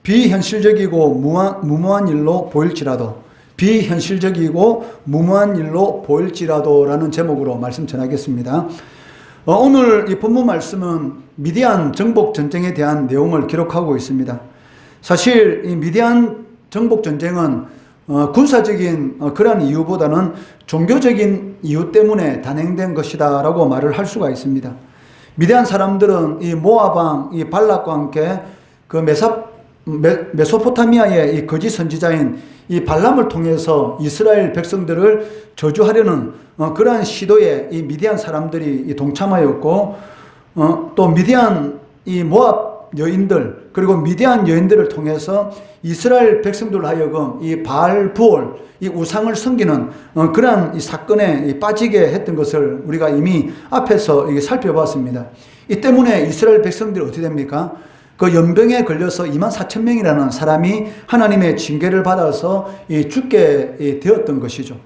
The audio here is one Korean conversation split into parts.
비현실적이고 무모한 일로 보일지라도 라는 제목으로 말씀 전하겠습니다. 오늘 이 본문 말씀은 미디안 정복 전쟁에 대한 내용을 기록하고 있습니다. 사실 이 미디안 정복 전쟁은 군사적인 그러한 이유보다는 종교적인 이유 때문에 단행된 것이다 라고 말을 할 수가 있습니다. 미디안 사람들은 이 모압 왕 이 발락과 함께 그 메소포타미아의 이 거짓 선지자인 이 발람을 통해서 이스라엘 백성들을 저주하려는 그러한 시도에 이 미디안 사람들이 동참하였고, 또 미디안 이 모압 여인들 그리고 미디안 여인들을 통해서 이스라엘 백성들 하여금 이 바알 부올 이 우상을 섬기는 그러한 이 사건에 빠지게 했던 것을 우리가 이미 앞에서 살펴봤습니다. 이 때문에 이스라엘 백성들이 어떻게 됩니까? 그 연병에 걸려서 24,000명이라는 사람이 하나님의 징계를 받아서 죽게 되었던 것이죠.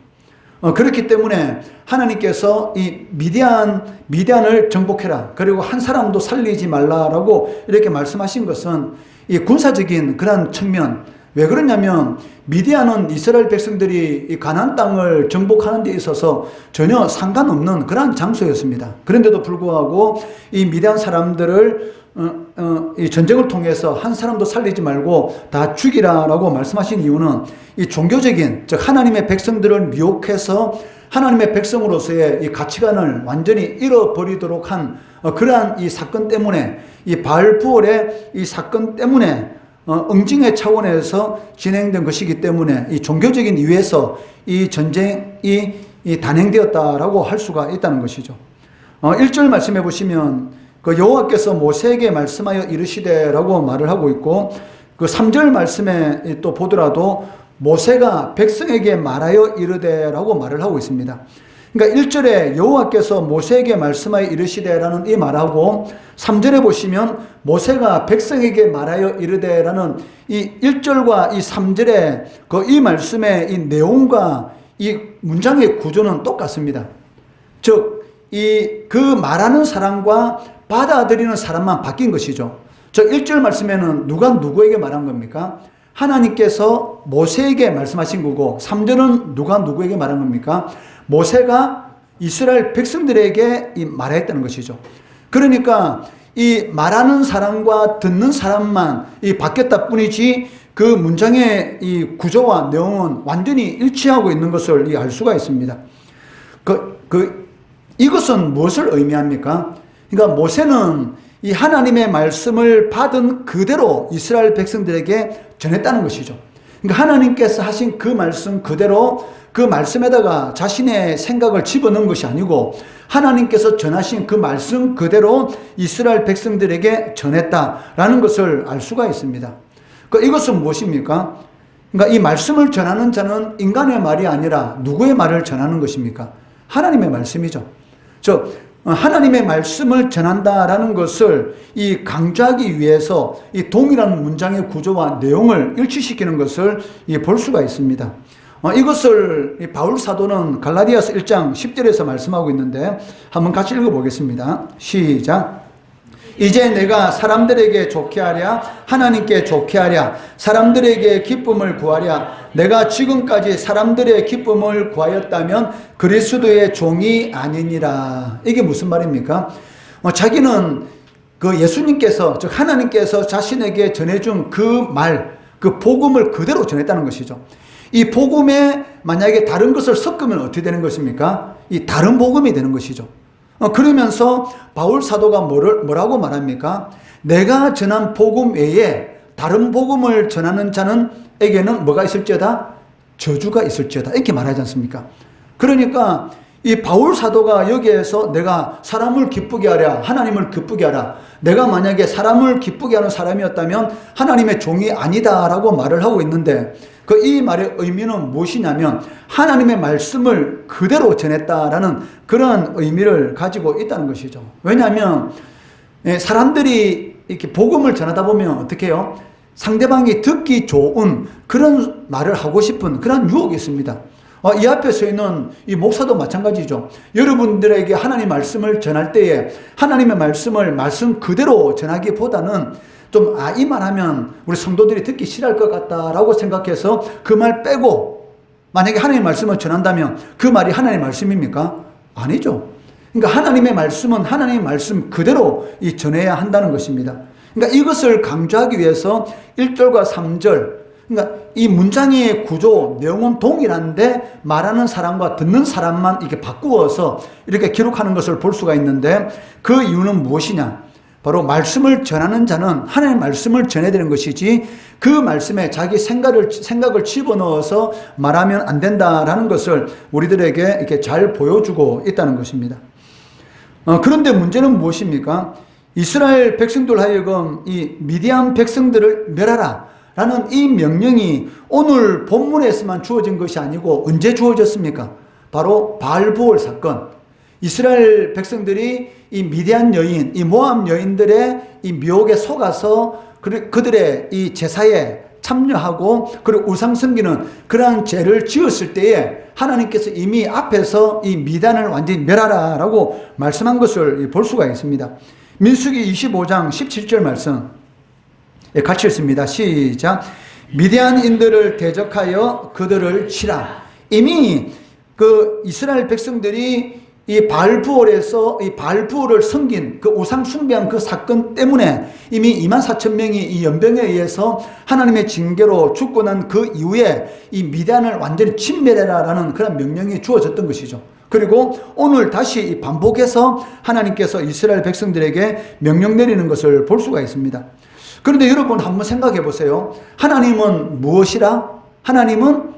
그렇기 때문에 하나님께서 이 미디안을 정복해라, 그리고 한 사람도 살리지 말라라고 이렇게 말씀하신 것은 이 군사적인 그런 측면. 왜 그러냐면 미디안은 이스라엘 백성들이 이 가나안 땅을 정복하는 데 있어서 전혀 상관없는 그러한 장소였습니다. 그런데도 불구하고 이 미디안 사람들을 이 전쟁을 통해서 한 사람도 살리지 말고 다 죽이라라고 말씀하신 이유는 이 종교적인, 즉 하나님의 백성들을 미혹해서 하나님의 백성으로서의 이 가치관을 완전히 잃어버리도록 한 그러한 이 사건 때문에, 이 바알부올의 이 사건 때문에 응징의 차원에서 진행된 것이기 때문에 이 종교적인 이유에서 이 전쟁이 단행되었다라고 할 수가 있다는 것이죠. 1절 말씀해 보시면 그 여호와께서 모세에게 말씀하여 이르시되라고 말을 하고 있고, 그 3절 말씀에 또 보더라도 모세가 백성에게 말하여 이르되라고 말을 하고 있습니다. 그러니까 1절에 여호와께서 모세에게 말씀하여 이르시되라는 이 말하고, 3절에 보시면 모세가 백성에게 말하여 이르되라는 이 1절과 이 3절의 그 이 말씀의 이 내용과 이 문장의 구조는 똑같습니다. 즉, 그 말하는 사람과 받아들이는 사람만 바뀐 것이죠. 저 1절 말씀에는 누가 누구에게 말한 겁니까? 하나님께서 모세에게 말씀하신 거고, 3절은 누가 누구에게 말한 겁니까? 모세가 이스라엘 백성들에게 말했다는 것이죠. 그러니까 이 말하는 사람과 듣는 사람만 바뀌었다 뿐이지 그 문장의 이 구조와 내용은 완전히 일치하고 있는 것을 알 수가 있습니다. 이것은 무엇을 의미합니까? 그러니까 모세는 이 하나님의 말씀을 받은 그대로 이스라엘 백성들에게 전했다는 것이죠. 그러니까 하나님께서 하신 그 말씀 그대로 그 말씀에다가 자신의 생각을 집어넣은 것이 아니고 하나님께서 전하신 그 말씀 그대로 이스라엘 백성들에게 전했다라는 것을 알 수가 있습니다. 그러니까 이것은 무엇입니까? 그러니까 이 말씀을 전하는 자는 인간의 말이 아니라 누구의 말을 전하는 것입니까? 하나님의 말씀이죠. 하나님의 말씀을 전한다라는 것을 강조하기 위해서 이 동일한 문장의 구조와 내용을 일치시키는 것을 볼 수가 있습니다. 이것을 바울 사도는 갈라디아서 1장 10절에서 말씀하고 있는데 한번 같이 읽어보겠습니다. 시작. 이제 내가 사람들에게 좋게 하랴 하나님께 좋게 하랴 사람들에게 기쁨을 구하랴 내가 지금까지 사람들의 기쁨을 구하였다면 그리스도의 종이 아니니라. 이게 무슨 말입니까? 자기는 그 예수님께서, 즉 하나님께서 자신에게 전해준 그 말, 그 복음을 그대로 전했다는 것이죠. 이 복음에 만약에 다른 것을 섞으면 어떻게 되는 것입니까? 이 다른 복음이 되는 것이죠. 그러면서 바울 사도가 뭐라고 말합니까? 내가 전한 복음 외에 다른 복음을 전하는 자는에게는 뭐가 있을지어다? 저주가 있을지어다. 이렇게 말하지 않습니까? 그러니까 이 바울 사도가 여기에서 내가 사람을 기쁘게 하랴 하나님을 기쁘게 하라, 내가 만약에 사람을 기쁘게 하는 사람이었다면 하나님의 종이 아니다라고 말을 하고 있는데, 이 말의 의미는 무엇이냐면 하나님의 말씀을 그대로 전했다라는 그런 의미를 가지고 있다는 것이죠. 왜냐하면 사람들이 이렇게 복음을 전하다 보면 어떻게 해요? 상대방이 듣기 좋은 그런 말을 하고 싶은 그런 유혹이 있습니다. 이 앞에 서 있는 이 목사도 마찬가지죠. 여러분들에게 하나님 말씀을 전할 때에 하나님의 말씀을 말씀 그대로 전하기보다는 이 말 하면 우리 성도들이 듣기 싫어할 것 같다라고 생각해서 그 말 빼고 만약에 하나님의 말씀을 전한다면 그 말이 하나님의 말씀입니까? 아니죠. 그러니까 하나님의 말씀은 하나님의 말씀 그대로 전해야 한다는 것입니다. 그러니까 이것을 강조하기 위해서 1절과 3절, 그러니까 이 문장의 구조, 내용은 동일한데 말하는 사람과 듣는 사람만 이렇게 바꾸어서 이렇게 기록하는 것을 볼 수가 있는데 그 이유는 무엇이냐? 바로 말씀을 전하는 자는 하나님의 말씀을 전해야 되는 것이지 그 말씀에 자기 생각을 집어넣어서 말하면 안 된다라는 것을 우리들에게 이렇게 잘 보여주고 있다는 것입니다. 그런데 문제는 무엇입니까? 이스라엘 백성들 하여금 이 미디안 백성들을 멸하라 라는 이 명령이 오늘 본문에서만 주어진 것이 아니고 언제 주어졌습니까? 바로 바알부올 사건. 이스라엘 백성들이 이 미디안 여인, 이 모압 여인들의 이 미혹에 속아서 그들의 이 제사에 참여하고 그리고 우상 섬기는 그러한 죄를 지었을 때에 하나님께서 이미 앞에서 이 미디안을 완전히 멸하라라고 말씀한 것을 볼 수가 있습니다. 민수기 25장 17절 말씀 같이 읽습니다. 시작. 미디안인들을 대적하여 그들을 치라. 이미 그 이스라엘 백성들이 이 바알부올에서 이 바알부올을 섬긴 그 우상 숭배한 그 사건 때문에 이미 24,000명이 이 연병에 의해서 하나님의 징계로 죽고 난 그 이후에 이 미디안을 완전히 침멸해라라는 그런 명령이 주어졌던 것이죠. 그리고 오늘 다시 반복해서 하나님께서 이스라엘 백성들에게 명령 내리는 것을 볼 수가 있습니다. 그런데 여러분 한번 생각해 보세요. 하나님은 무엇이라? 하나님은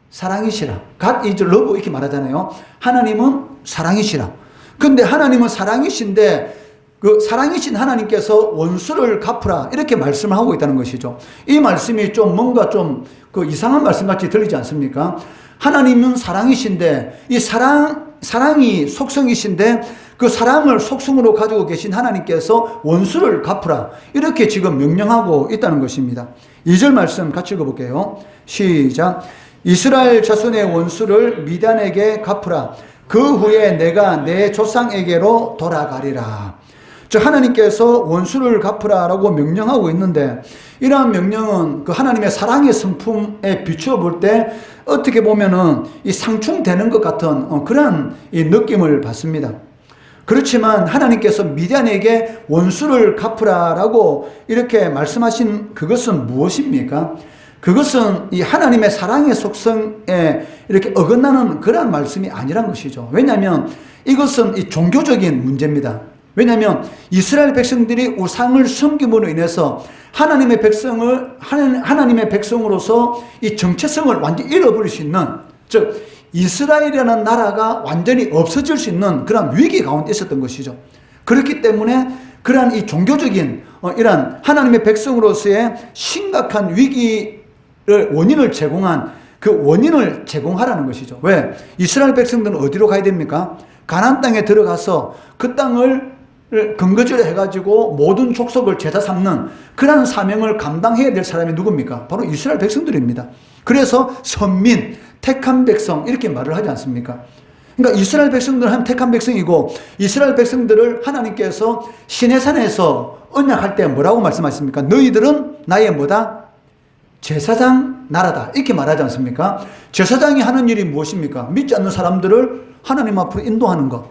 사랑이시라. God is love 이렇게 말하잖아요. 하나님은 사랑이시라. 근데 하나님은 사랑이신데 그 사랑이신 하나님께서 원수를 갚으라 이렇게 말씀을 하고 있다는 것이죠. 이 말씀이 좀 뭔가 좀 그 이상한 말씀 같이 들리지 않습니까? 하나님은 사랑이신데 이 사랑이 속성이신데 그 사랑을 속성으로 가지고 계신 하나님께서 원수를 갚으라 이렇게 지금 명령하고 있다는 것입니다. 2절 말씀 같이 읽어볼게요. 시작. 이스라엘 자손의 원수를 미디안에게 갚으라. 그 후에 내가 내 조상에게로 돌아가리라. 즉 하나님께서 원수를 갚으라라고 명령하고 있는데 이러한 명령은 그 하나님의 사랑의 성품에 비추어 볼 때 어떻게 보면은 이 상충되는 것 같은 그런 이 느낌을 받습니다. 그렇지만 하나님께서 미디안에게 원수를 갚으라라고 이렇게 말씀하신 그것은 무엇입니까? 그것은 이 하나님의 사랑의 속성에 이렇게 어긋나는 그런 말씀이 아니란 것이죠. 왜냐하면 이것은 이 종교적인 문제입니다. 왜냐하면 이스라엘 백성들이 우상을 섬김으로 인해서 하나님의 백성으로서 이 정체성을 완전히 잃어버릴 수 있는, 즉 이스라엘이라는 나라가 완전히 없어질 수 있는 그런 위기 가운데 있었던 것이죠. 그렇기 때문에 그러한 이 종교적인 이러한 하나님의 백성으로서의 심각한 위기를 원인을 제공한 그 원인을 제공하라는 것이죠. 왜? 이스라엘 백성들은 어디로 가야 됩니까? 가나안 땅에 들어가서 그 땅을 근거지로 해가지고 모든 족속을 제자 삼는 그런 사명을 감당해야 될 사람이 누굽니까? 바로 이스라엘 백성들입니다. 그래서 선민, 택한 백성 이렇게 말을 하지 않습니까? 그러니까 이스라엘 백성들은 하나님 택한 백성이고 이스라엘 백성들을 하나님께서 시내산에서 언약할 때 뭐라고 말씀하십니까? 너희들은 나의 뭐다? 제사장 나라다 이렇게 말하지 않습니까? 제사장이 하는 일이 무엇입니까? 믿지 않는 사람들을 하나님 앞으로 인도하는 것,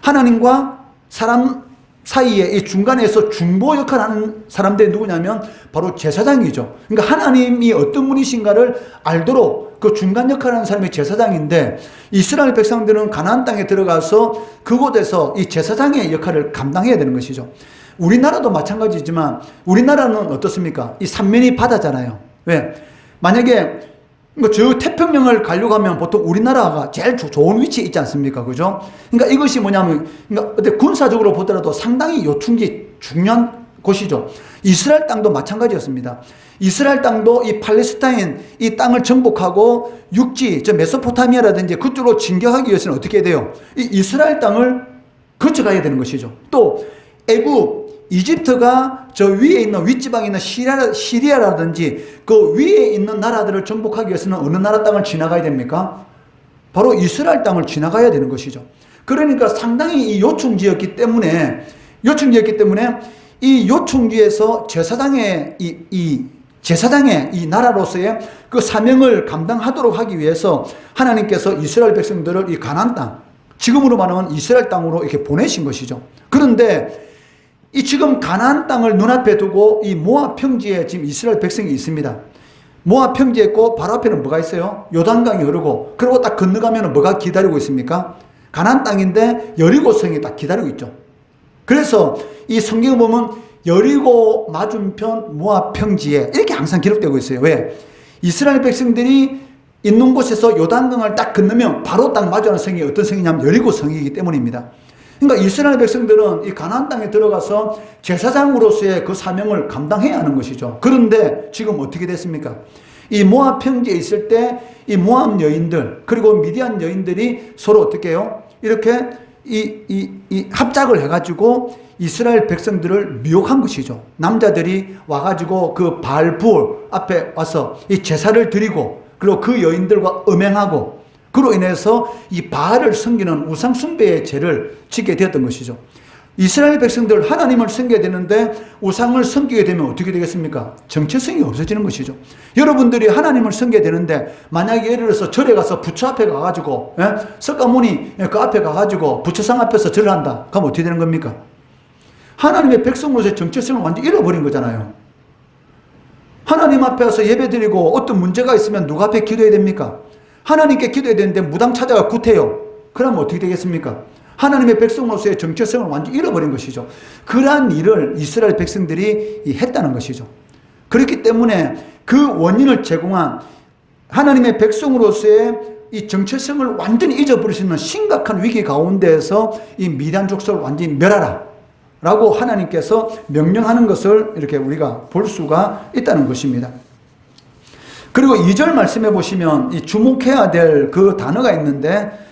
하나님과 사람 사이에 이 중간에서 중보 역할을 하는 사람들이 누구냐면 바로 제사장이죠. 그러니까 하나님이 어떤 분이신가를 알도록 그 중간 역할을 하는 사람이 제사장인데 이스라엘 백성들은 가나안 땅에 들어가서 그곳에서 이 제사장의 역할을 감당해야 되는 것이죠. 우리나라도 마찬가지지만 우리나라는 어떻습니까? 이 삼면이 바다잖아요. 왜? 만약에 저 태평양을 가려고 하면 보통 우리나라가 제일 좋은 위치에 있지 않습니까? 그죠? 그러니까 이것이 뭐냐면, 그러니까 군사적으로 보더라도 상당히 요충지 중요한 곳이죠. 이스라엘 땅도 마찬가지였습니다. 이스라엘 땅도 이 팔레스타인 이 땅을 정복하고 육지, 저 메소포타미아라든지 그쪽으로 진격하기 위해서는 어떻게 해야 돼요? 이 이스라엘 땅을 거쳐가야 되는 것이죠. 또 애굽, 이집트가 저 위에 있는 윗지방에 있는 시리아라든지 그 위에 있는 나라들을 정복하기 위해서는 어느 나라 땅을 지나가야 됩니까? 바로 이스라엘 땅을 지나가야 되는 것이죠. 그러니까 상당히 이 요충지였기 때문에 이 요충지에서 제사장의 제사장의 이 나라로서의 그 사명을 감당하도록 하기 위해서 하나님께서 이스라엘 백성들을 이 가나안 땅, 지금으로 말하면 이스라엘 땅으로 이렇게 보내신 것이죠. 그런데 이 지금 가나안 땅을 눈앞에 두고 이 모압 평지에 지금 이스라엘 백성이 있습니다. 모압 평지에 있고 바로 앞에는 뭐가 있어요? 요단강이 흐르고, 그리고 딱 건너가면 뭐가 기다리고 있습니까? 가나안 땅인데 여리고성이 딱 기다리고 있죠. 그래서 이 성경을 보면 여리고 맞은편 모압 평지에 이렇게 항상 기록되고 있어요. 왜? 이스라엘 백성들이 있는 곳에서 요단강을 딱 건너면 바로 딱 마주하는 성이 어떤 성이냐면 여리고 성이기 때문입니다. 그러니까 이스라엘 백성들은 이 가나안 땅에 들어가서 제사장으로서의 그 사명을 감당해야 하는 것이죠. 그런데 지금 어떻게 됐습니까? 이 모압 평지에 있을 때 이 모압 여인들 그리고 미디안 여인들이 서로 어떻게 해요? 이렇게 이 합작을 해가지고 이스라엘 백성들을 미혹한 것이죠. 남자들이 와가지고 그 바알불 앞에 와서 이 제사를 드리고, 그리고 그 여인들과 음행하고, 그로 인해서 이 바알을 섬기는 우상 숭배의 죄를 짓게 되었던 것이죠. 이스라엘 백성들 하나님을 섬겨야 되는데 우상을 섬기게 되면 어떻게 되겠습니까? 정체성이 없어지는 것이죠. 여러분들이 하나님을 섬겨야 되는데 만약에 예를 들어서 절에 가서 부처 앞에 가가지고 석가모니 그 앞에 가가지고 부처상 앞에서 절을 한다. 그럼 어떻게 되는 겁니까? 하나님의 백성으로서의 정체성을 완전히 잃어버린 거잖아요. 하나님 앞에 와서 예배드리고 어떤 문제가 있으면 누가 앞에 기도해야 됩니까? 하나님께 기도해야 되는데 무당 찾아가 구태요. 그러면 어떻게 되겠습니까? 하나님의 백성으로서의 정체성을 완전히 잃어버린 것이죠. 그러한 일을 이스라엘 백성들이 했다는 것이죠. 그렇기 때문에 그 원인을 제공한 하나님의 백성으로서의 이 정체성을 완전히 잊어버릴 수 있는 심각한 위기 가운데에서 이 미디안 족속을 완전히 멸하라 라고 하나님께서 명령하는 것을 이렇게 우리가 볼 수가 있다는 것입니다. 그리고 2절 말씀해 보시면 이 주목해야 될 그 단어가 있는데,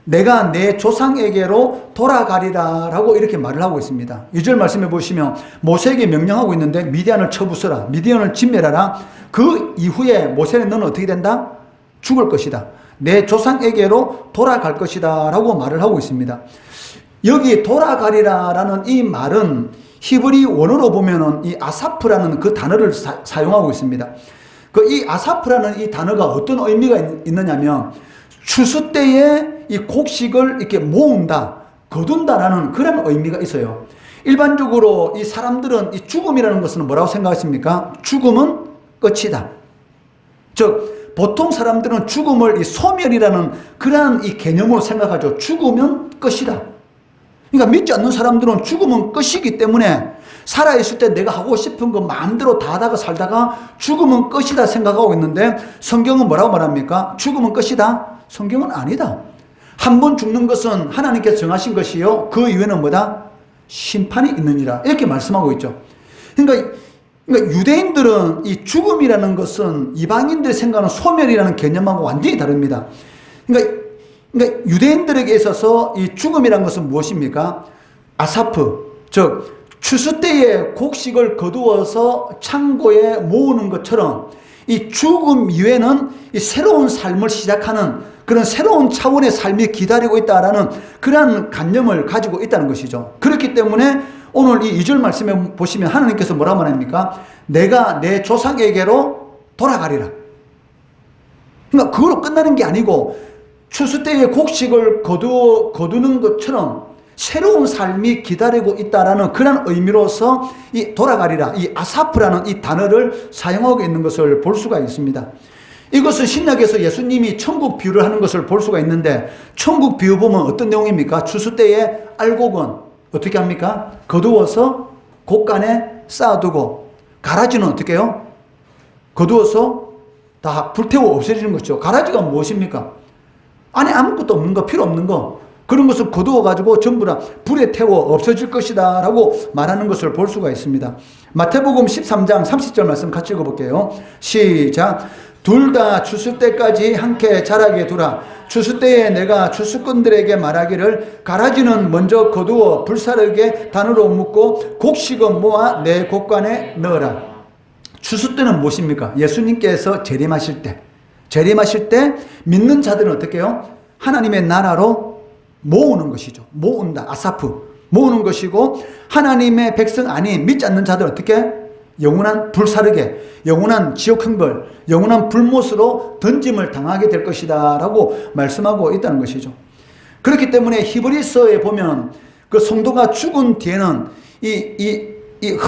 내가 내 조상에게로 돌아가리라 라고 이렇게 말을 하고 있습니다. 2절 말씀해 보시면 모세에게 명령하고 있는데 미디안을 쳐부숴라, 미디안을 진멸하라. 그 이후에 모세는 너는 어떻게 된다? 죽을 것이다. 내 조상에게로 돌아갈 것이다 라고 말을 하고 있습니다. 여기 돌아가리라 라는 이 말은 히브리 원어로 보면은 이 아사프라는 그 단어를 사용하고 있습니다. 그 이 아사프라는 이 단어가 어떤 의미가 있느냐면 추수 때에 이 곡식을 이렇게 모은다, 거둔다라는 그런 의미가 있어요. 일반적으로 이 사람들은 이 죽음이라는 것은 뭐라고 생각했습니까? 죽음은 끝이다. 즉, 보통 사람들은 죽음을 이 소멸이라는 그러한 이 개념으로 생각하죠. 죽으면 끝이다. 그러니까 믿지 않는 사람들은 죽음은 끝이기 때문에 살아있을 때 내가 하고 싶은 거 마음대로 다 하다가 살다가 죽음은 끝이다 생각하고 있는데, 성경은 뭐라고 말합니까? 죽음은 끝이다? 성경은 아니다. 한 번 죽는 것은 하나님께서 정하신 것이요, 그 이후에는 뭐다? 심판이 있느니라, 이렇게 말씀하고 있죠. 그러니까 유대인들은 이 죽음이라는 것은 이방인들이 생각하는 소멸이라는 개념하고 완전히 다릅니다. 그러니까 유대인들에게 있어서 이 죽음이라는 것은 무엇입니까? 아사프, 즉 추수 때에 곡식을 거두어서 창고에 모으는 것처럼 이 죽음 이후에는 이 새로운 삶을 시작하는 그런 새로운 차원의 삶이 기다리고 있다라는 그러한 관념을 가지고 있다는 것이죠. 그렇기 때문에 오늘 이 2절 말씀에 보시면 하나님께서 뭐라고 말합니까? 내가 내 조상에게로 돌아가리라. 그러니까 그걸로 끝나는 게 아니고 추수 때에 곡식을 거두는 것처럼 새로운 삶이 기다리고 있다라는 그런 의미로서 이 돌아가리라, 이 아사프라는 이 단어를 사용하고 있는 것을 볼 수가 있습니다. 이것은 신약에서 예수님이 천국 비유를 하는 것을 볼 수가 있는데, 천국 비유 보면 어떤 내용입니까? 추수 때에 알곡은 어떻게 합니까? 거두어서 곳간에 쌓아두고, 가라지는 어떻게 해요? 거두어서 다 불태워 없애지는 것이죠. 가라지가 무엇입니까? 안에 아무것도 없는 거, 필요 없는 거, 그런 것을 거두어가지고 전부 다 불에 태워 없어질 것이다 라고 말하는 것을 볼 수가 있습니다. 마태복음 13장 30절 말씀 같이 읽어볼게요. 시작. 둘 다 추수 때까지 함께 자라게 두라. 추수 때에 내가 추수꾼들에게 말하기를 가라지는 먼저 거두어 불사르게 단으로 묶고 곡식은 모아 내 곳간에 넣어라. 추수 때는 무엇입니까? 예수님께서 재림하실 때 믿는 자들은 어떻게 해요? 하나님의 나라로 모으는 것이죠. 모은다. 아사프. 모으는 것이고, 하나님의 백성 아닌 믿지 않는 자들은 어떻게? 영원한 불사르게, 영원한 지옥 형벌, 영원한 불못으로 던짐을 당하게 될 것이다 라고 말씀하고 있다는 것이죠. 그렇기 때문에 히브리서에 보면 그 성도가 죽은 뒤에는 이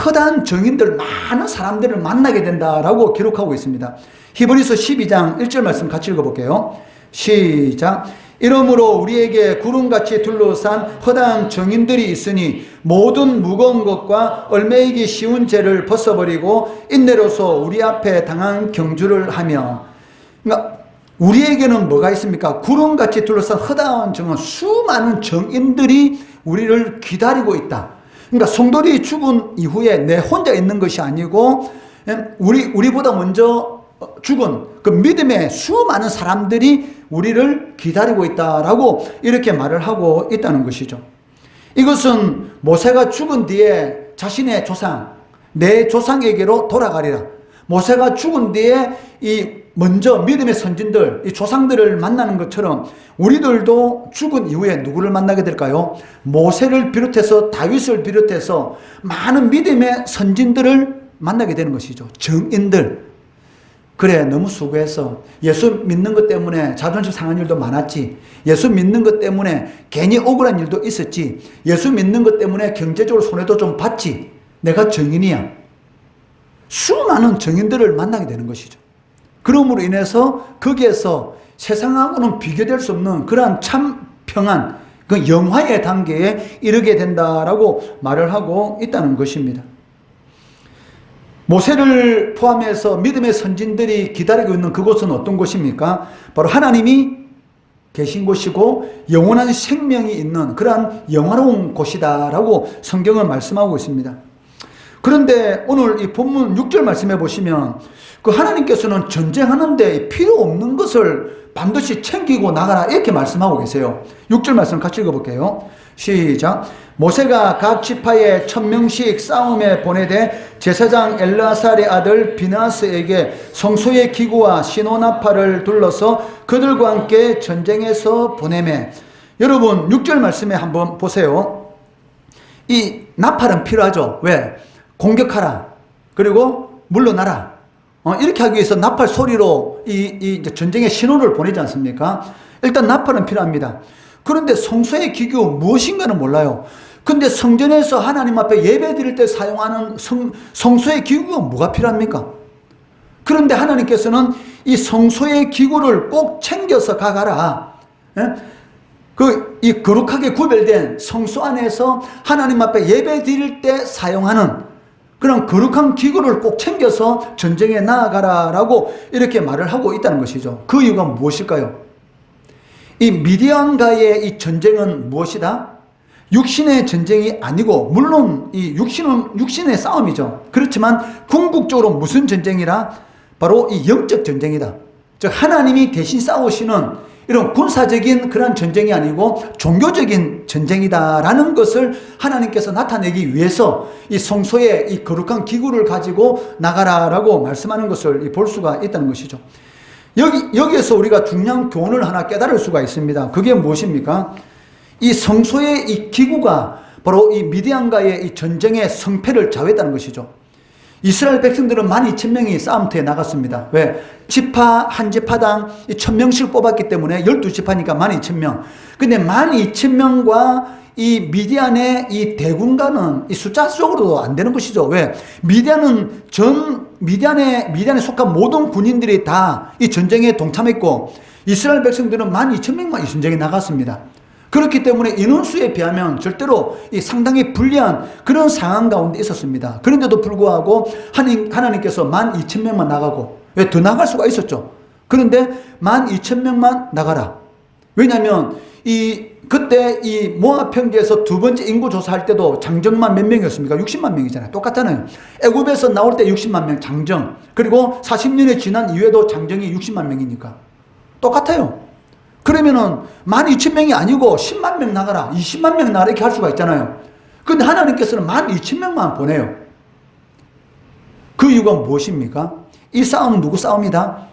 허다한 정인들, 많은 사람들을 만나게 된다라고 기록하고 있습니다. 히브리서 12장 1절 말씀 같이 읽어볼게요. 시작. 이러므로 우리에게 구름같이 둘러싼 허다한 정인들이 있으니 모든 무거운 것과 얽매이기 쉬운 죄를 벗어버리고 인내로서 우리 앞에 당한 경주를 하며. 그러니까 우리에게는 뭐가 있습니까? 구름같이 둘러싼 허다한 정은 수많은 정인들이 우리를 기다리고 있다. 그러니까 성도들이 죽은 이후에 내 혼자 있는 것이 아니고 우리보다 먼저 죽은 그 믿음의 수많은 사람들이 우리를 기다리고 있다라고 이렇게 말을 하고 있다는 것이죠. 이것은 모세가 죽은 뒤에 자신의 조상, 내 조상에게로 돌아가리라. 모세가 죽은 뒤에 먼저 믿음의 선진들, 이 조상들을 만나는 것처럼 우리들도 죽은 이후에 누구를 만나게 될까요? 모세를 비롯해서 다윗을 비롯해서 많은 믿음의 선진들을 만나게 되는 것이죠. 정인들. 그래, 너무 수고해서 예수 믿는 것 때문에 자존심 상한 일도 많았지. 예수 믿는 것 때문에 괜히 억울한 일도 있었지. 예수 믿는 것 때문에 경제적으로 손해도 좀 봤지. 내가 정인이야. 수많은 정인들을 만나게 되는 것이죠. 그러므로 인해서 거기에서 세상하고는 비교될 수 없는 그러한 참 평안, 그 영화의 단계에 이르게 된다라고 말을 하고 있다는 것입니다. 모세를 포함해서 믿음의 선진들이 기다리고 있는 그곳은 어떤 곳입니까? 바로 하나님이 계신 곳이고 영원한 생명이 있는 그러한 영화로운 곳이다라고 성경은 말씀하고 있습니다. 그런데 오늘 이 본문 6절 말씀해 보시면 그 하나님께서는 전쟁하는데 필요 없는 것을 반드시 챙기고 나가라 이렇게 말씀하고 계세요. 6절 말씀 같이 읽어볼게요. 시작. 모세가 각 지파에 1000명씩 싸움에 보내되 제사장 엘르아살의 아들 비나스에게 성소의 기구와 신호나팔을 둘러서 그들과 함께 전쟁에서 보내매. 여러분 6절 말씀에 한번 보세요. 이 나팔은 필요하죠. 왜? 공격하라. 그리고 물러나라. 이렇게 하기 위해서 나팔 소리로 이 전쟁의 신호를 보내지 않습니까? 일단 나팔은 필요합니다. 그런데 성소의 기구 무엇인가는 몰라요. 근데 성전에서 하나님 앞에 예배 드릴 때 사용하는 성소의 기구가 뭐가 필요합니까? 그런데 하나님께서는 이 성소의 기구를 꼭 챙겨서 가가라. 이 거룩하게 구별된 성소 안에서 하나님 앞에 예배 드릴 때 사용하는 그런 거룩한 기구를 꼭 챙겨서 전쟁에 나아가라라고 이렇게 말을 하고 있다는 것이죠. 그 이유가 무엇일까요? 이 미디안과의 이 전쟁은 무엇이다? 육신의 전쟁이 아니고, 물론 이 육신은 육신의 싸움이죠. 그렇지만 궁극적으로 무슨 전쟁이라? 바로 이 영적 전쟁이다. 즉 하나님이 대신 싸우시는 이런 군사적인 그런 전쟁이 아니고 종교적인 전쟁이다라는 것을 하나님께서 나타내기 위해서 이 성소에 이 거룩한 기구를 가지고 나가라라고 말씀하는 것을 볼 수가 있다는 것이죠. 여기에서 우리가 중요한 교훈을 하나 깨달을 수가 있습니다. 그게 무엇입니까? 이 성소의 이 기구가 바로 이 미디안과의 이 전쟁의 성패를 좌우했다는 것이죠. 이스라엘 백성들은 12,000명이 싸움터에 나갔습니다. 왜? 지파 한 지파당 1,000명씩 뽑았기 때문에 12지파니까 12,000명. 근데 12,000명과 이 미디안의 이 대군과는 이 숫자적으로도 안 되는 것이죠. 왜? 미디안은 미디안에 속한 모든 군인들이 다 이 전쟁에 동참했고 이스라엘 백성들은 12,000명만 이 전쟁에 나갔습니다. 그렇기 때문에 인원수에 비하면 절대로 이 상당히 불리한 그런 상황 가운데 있었습니다. 그런데도 불구하고 하나님께서 12,000명만 나가고, 왜? 더 나갈 수가 있었죠. 그런데 12,000명만 나가라. 왜냐하면 그때 이 모압 평지에서 두 번째 인구 조사할 때도 장정만 몇 명이었습니까? 60만 명이잖아요. 똑같잖아요. 애굽에서 나올 때 60만 명 장정. 그리고 40년이 지난 이후에도 장정이 60만 명이니까 똑같아요. 그러면은 12,000명이 아니고 10만 명 나가라, 20만 명 나가라 이렇게 할 수가 있잖아요. 그런데 하나님께서는 12,000명만 보내요. 그 이유가 무엇입니까? 이 싸움은 누구 싸움이다?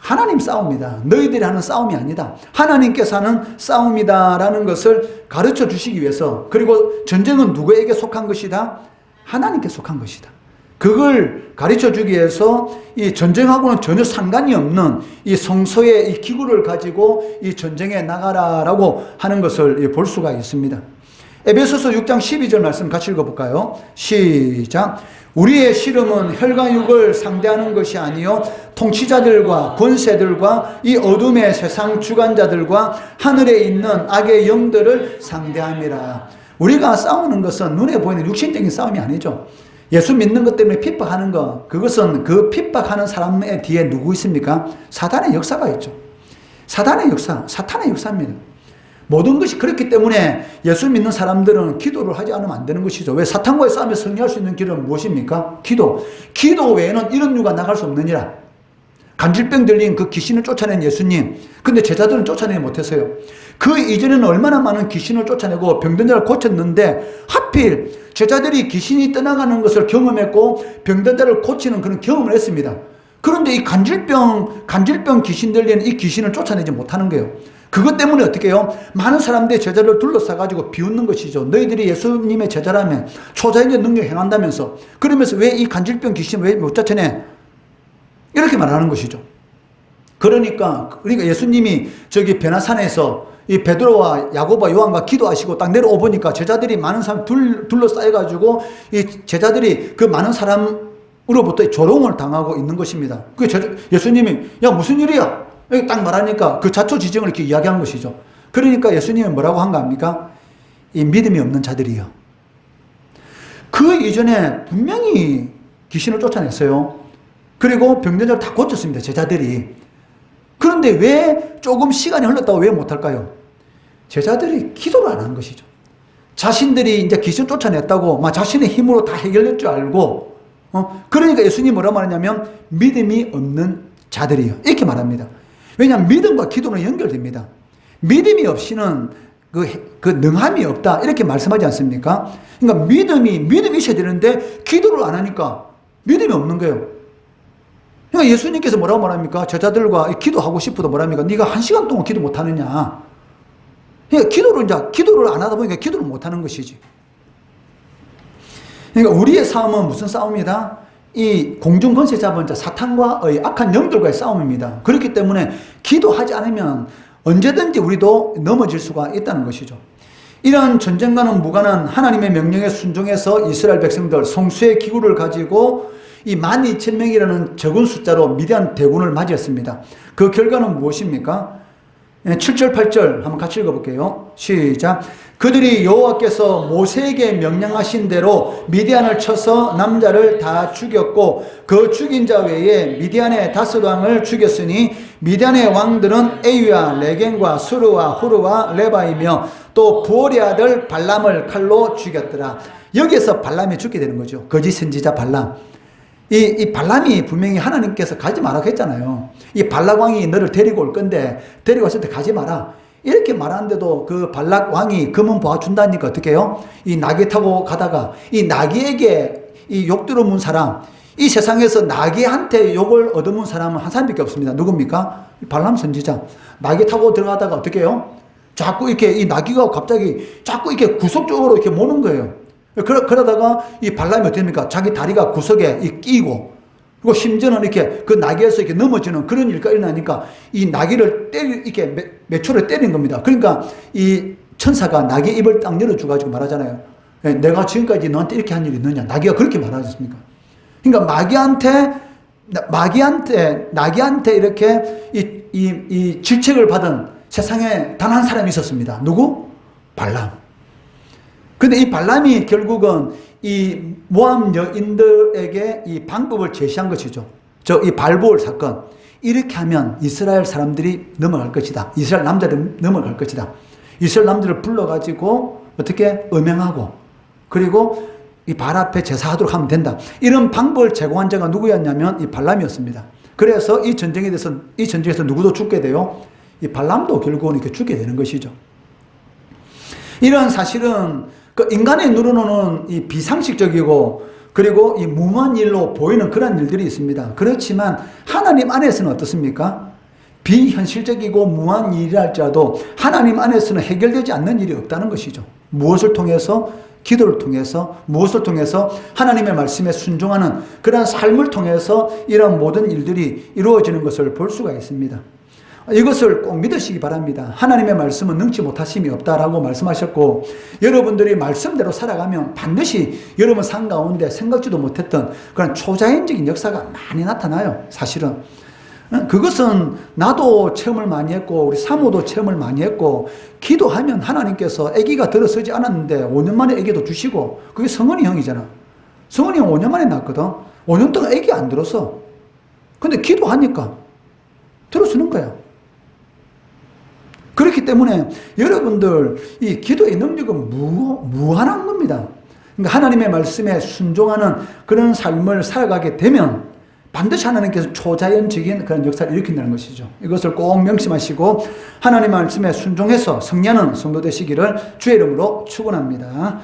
하나님 싸움이다. 너희들이 하는 싸움이 아니다. 하나님께서 하는 싸움이다라는 것을 가르쳐 주시기 위해서, 그리고 전쟁은 누구에게 속한 것이다? 하나님께 속한 것이다. 그걸 가르쳐 주기 위해서 이 전쟁하고는 전혀 상관이 없는 이 성소의 이 기구를 가지고 이 전쟁에 나가라라고 하는 것을 볼 수가 있습니다. 에베소서 6장 12절 말씀 같이 읽어볼까요? 시작. 우리의 씨름은 혈과 육을 상대하는 것이 아니요 통치자들과 권세들과 이 어둠의 세상 주관자들과 하늘에 있는 악의 영들을 상대함이라. 우리가 싸우는 것은 눈에 보이는 육신적인 싸움이 아니죠. 예수 믿는 것 때문에 핍박하는 것, 그것은 그 핍박하는 사람의 뒤에 누구 있습니까? 사단의 역사가 있죠. 사단의 역사, 사탄의 역사입니다. 모든 것이 그렇기 때문에 예수 믿는 사람들은 기도를 하지 않으면 안 되는 것이죠. 왜? 사탄과의 싸움에 승리할 수 있는 길은 무엇입니까? 기도. 기도 외에는 이런 유가 나갈 수 없느니라. 간질병 들린 그 귀신을 쫓아낸 예수님. 근데 제자들은 쫓아내지 못했어요. 그 이전에는 얼마나 많은 귀신을 쫓아내고 병든 자를 고쳤는데 하필 제자들이 귀신이 떠나가는 것을 경험했고 병든 자를 고치는 그런 경험을 했습니다. 그런데 이 간질병 귀신 들린 이 귀신을 쫓아내지 못하는 거예요. 그것 때문에 어떻게 해요? 많은 사람들이 제자를 둘러싸가지고 비웃는 것이죠. 너희들이 예수님의 제자라면 초자연적 능력 행한다면서, 그러면서 왜 이 간질병 귀신 왜 못 쫓아내? 이렇게 말하는 것이죠. 그러니까 예수님이 저기 베나산에서 이 베드로와 야고보와 요한과 기도하시고 딱 내려오 보니까 제자들이 많은 사람 둘러싸여가지고 이 제자들이 그 많은 사람으로부터 조롱을 당하고 있는 것입니다. 그 예수님이 야 무슨 일이야? 이렇게 딱 말하니까 그 자초지정을 이렇게 이야기한 것이죠. 그러니까 예수님은 뭐라고 한 거 아닙니까? 이 믿음이 없는 자들이요. 그 이전에 분명히 귀신을 쫓아냈어요. 그리고 병든 자를 다 고쳤습니다. 제자들이. 그런데 왜 조금 시간이 흘렀다고 왜 못할까요? 제자들이 기도를 안 한 것이죠. 자신들이 이제 귀신 쫓아냈다고 막 자신의 힘으로 다 해결될 줄 알고, 그러니까 예수님이 뭐라고 말하냐면 믿음이 없는 자들이요. 이렇게 말합니다. 왜냐하면 믿음과 기도는 연결됩니다. 믿음이 없이는 그 능함이 없다. 이렇게 말씀하지 않습니까? 그러니까 믿음이 있어야 되는데 기도를 안 하니까 믿음이 없는 거예요. 그러니까 예수님께서 뭐라고 말합니까? 제자들과 기도하고 싶어도 뭐랍니까? 네가 1시간 동안 기도 못 하느냐. 그러니까 기도를 안 하다 보니까 기도를 못 하는 것이지. 그러니까 우리의 싸움은 무슨 싸움이다? 이 공중 권세 잡은 자 사탄과의 악한 영들과의 싸움입니다. 그렇기 때문에 기도하지 않으면 언제든지 우리도 넘어질 수가 있다는 것이죠. 이런 전쟁과는 무관한 하나님의 명령에 순종해서 이스라엘 백성들 성수의 기구를 가지고 이 12,000명이라는 적은 숫자로 미디안 대군을 맞이했습니다. 그 결과는 무엇입니까? 7절 8절 한번 같이 읽어볼게요. 시작. 그들이 여호와께서 모세에게 명령하신 대로 미디안을 쳐서 남자를 다 죽였고 그 죽인 자 외에 미디안의 5왕을 죽였으니 미디안의 왕들은 에위와 레겐과 수르와 후르와 레바이며 또 부올의 아들 발람을 칼로 죽였더라. 여기에서 발람이 죽게 되는 거죠. 거짓 선지자 발람. 이 발람이 분명히 하나님께서 가지 말라고 했잖아요. 이 발락 왕이 너를 데리고 올 건데 데리고 왔을 때 가지 마라. 이렇게 말하는데도 그 발락 왕이 검은 보아 준다니까 어떻게 해요? 이 나귀 타고 가다가 이 나귀에게 이 욕 들어문 사람, 이 세상에서 나귀한테 욕을 얻어문 사람은 한 사람밖에 없습니다. 누굽니까? 발람 선지자. 나귀 타고 들어가다가 어떻게 해요? 자꾸 이렇게 이 나귀가 갑자기 자꾸 이렇게 구석 쪽으로 이렇게 모는 거예요. 그러다가 이 발람이 어떻게 됩니까? 자기 다리가 구석에 끼고, 그리고 심지어는 이렇게 그 나귀에서 이렇게 넘어지는 그런 일가 일어나니까 이 나귀를 이렇게 몇 초를 때린 겁니다. 그러니까 이 천사가 나귀 입을 딱 열어줘가지고 말하잖아요. 내가 지금까지 너한테 이렇게 한 일이 있느냐? 나귀가 그렇게 말하지 않습니까? 그러니까 나귀한테 이렇게 이 질책을 받은 세상에 단 한 사람이 있었습니다. 누구? 발람. 근데 이 발람이 결국은 이 모압 여인들에게 이 방법을 제시한 것이죠. 이 발볼 사건. 이렇게 하면 이스라엘 사람들이 넘어갈 것이다. 이스라엘 남자들이 넘어갈 것이다. 이스라엘 남자들을 불러가지고 어떻게 음행하고 그리고 이 발 앞에 제사하도록 하면 된다. 이런 방법을 제공한 자가 누구였냐면 이 발람이었습니다. 그래서 이 전쟁에서 누구도 죽게 돼요? 이 발람도 결국은 이렇게 죽게 되는 것이죠. 이런 사실은 그 인간의 눈으로는 이 비상식적이고 그리고 이 무모한 일로 보이는 그런 일들이 있습니다. 그렇지만 하나님 안에서는 어떻습니까? 비현실적이고 무한 일이라 할지라도 하나님 안에서는 해결되지 않는 일이 없다는 것이죠. 무엇을 통해서? 기도를 통해서, 무엇을 통해서? 하나님의 말씀에 순종하는 그러한 삶을 통해서 이런 모든 일들이 이루어지는 것을 볼 수가 있습니다. 이것을 꼭 믿으시기 바랍니다. 하나님의 말씀은 능치 못하심이 없다라고 말씀하셨고, 여러분들이 말씀대로 살아가면 반드시 여러분 삶 가운데 생각지도 못했던 그런 초자연적인 역사가 많이 나타나요. 사실은 그것은 나도 체험을 많이 했고 우리 사모도 체험을 많이 했고, 기도하면 하나님께서 아기가 들어서지 않았는데 5년 만에 아기도 주시고, 그게 성은이 형이잖아. 성은이 형 5년 만에 낳았거든. 5년 동안 아기 안 들었어. 근데 기도하니까 들어서는 거야. 그렇기 때문에 여러분들 이 기도의 능력은 무한한 겁니다. 그러니까 하나님의 말씀에 순종하는 그런 삶을 살아가게 되면 반드시 하나님께서 초자연적인 그런 역사를 일으킨다는 것이죠. 이것을 꼭 명심하시고 하나님의 말씀에 순종해서 승리하는 성도 되시기를 주의 이름으로 축원합니다.